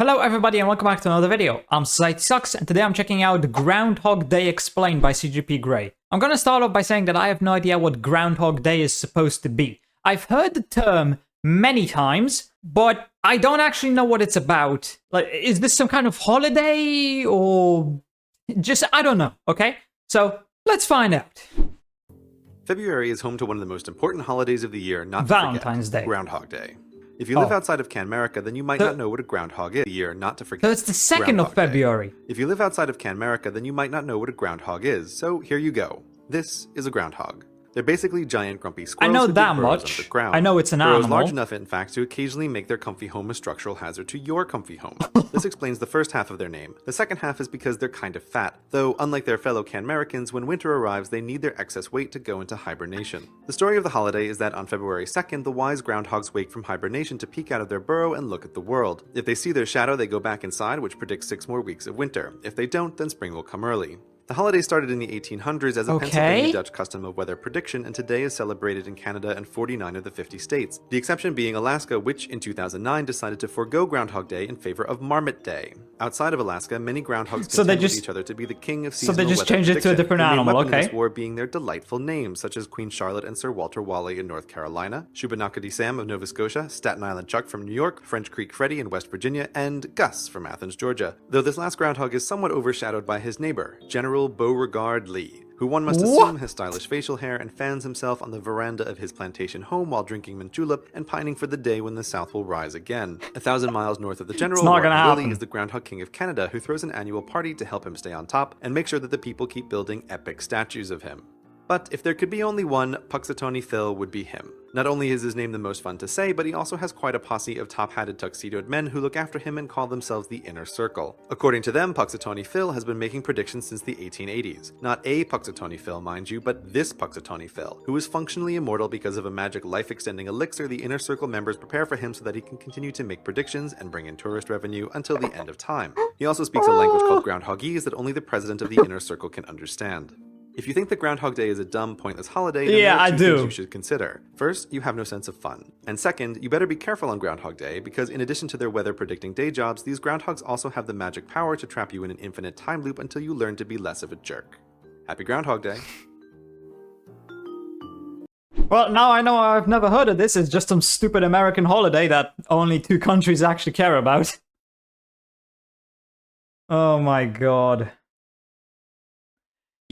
Hello everybody and welcome back to another video. I'm SocietySucks and today I'm checking out Groundhog Day Explained by CGP Grey. I'm gonna start off by saying that I have no idea what Groundhog Day is supposed to be. I've heard the term many times, but I don't actually know what it's about. Like, is this some kind of holiday or just, I don't know, okay? So, let's find out. February is home to one of the most important holidays of the year, not to Valentine's forget, Day. Groundhog Day. If you live outside of Canmerica, then you might not know what a groundhog is. Not to forget. So it's the 2nd of February. Day. If you live outside of Canmerica, then you might not know what a groundhog is. So here you go. This is a groundhog. They're basically giant grumpy squirrels. I know who that dig burrows much. underground. I know it's an burrows animal. large enough, in fact, to occasionally make their comfy home a structural hazard to your comfy home. This explains the first half of their name. The second half is because they're kind of fat. Though, unlike their fellow Canmericans, when winter arrives, they need their excess weight to go into hibernation. The story of the holiday is that on February 2nd, the wise groundhogs wake from hibernation to peek out of their burrow and look at the world. If they see their shadow, they go back inside, which predicts 6 more weeks of winter. If they don't, then spring will come early. The holiday started in the 1800s as a Pennsylvania Dutch custom of weather prediction and today is celebrated in Canada and 49 of the 50 states. The exception being Alaska, which in 2009 decided to forego Groundhog Day in favor of Marmot Day. Outside of Alaska, many groundhogs contend with each other to be the king of seasonal weather prediction. So they just changed it to a different animal, in this war being their delightful names, such as Queen Charlotte and Sir Walter Raleigh in North Carolina, Shubenacadie Sam of Nova Scotia, Staten Island Chuck from New York, French Creek Freddy in West Virginia, and Gus from Athens, Georgia. Though this last groundhog is somewhat overshadowed by his neighbor, General Beauregard Lee, who one must assume has stylish facial hair and fans himself on the veranda of his plantation home while drinking mint julep and pining for the day when the South will rise again. 1,000 miles north of the General, Lord Willie is the Groundhog King of Canada who throws an annual party to help him stay on top and make sure that the people keep building epic statues of him. But if there could be only one, Punxsutawney Phil would be him. Not only is his name the most fun to say, but he also has quite a posse of top-hatted tuxedoed men who look after him and call themselves the Inner Circle. According to them, Punxsutawney Phil has been making predictions since the 1880s. Not a Punxsutawney Phil, mind you, but this Punxsutawney Phil, who is functionally immortal because of a magic life-extending elixir the Inner Circle members prepare for him so that he can continue to make predictions and bring in tourist revenue until the end of time. He also speaks a language called Groundhogese that only the president of the Inner Circle can understand. If you think that Groundhog Day is a dumb, pointless holiday, then there are two things you should consider. First, you have no sense of fun. And second, you better be careful on Groundhog Day, because in addition to their weather-predicting day jobs, these groundhogs also have the magic power to trap you in an infinite time loop until you learn to be less of a jerk. Happy Groundhog Day! Well, now I know I've never heard of this. It's just some stupid American holiday that only 2 countries actually care about. Oh my god.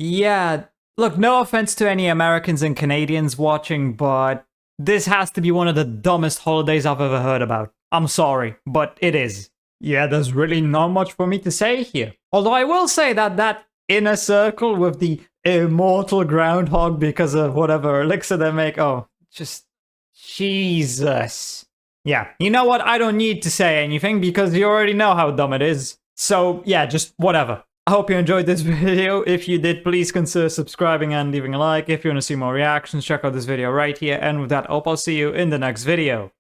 Yeah, look, no offense to any Americans and Canadians watching, but this has to be one of the dumbest holidays I've ever heard about. I'm sorry, but it is. Yeah, there's really not much for me to say here. Although I will say that that Inner Circle with the immortal groundhog because of whatever elixir they make, oh, just Jesus. Yeah, you know what? I don't need to say anything because you already know how dumb it is. So yeah, just whatever. I hope you enjoyed this video. If you did, please consider subscribing and leaving a like. If you want to see more reactions, check out this video right here. And with that, I'll see you in the next video.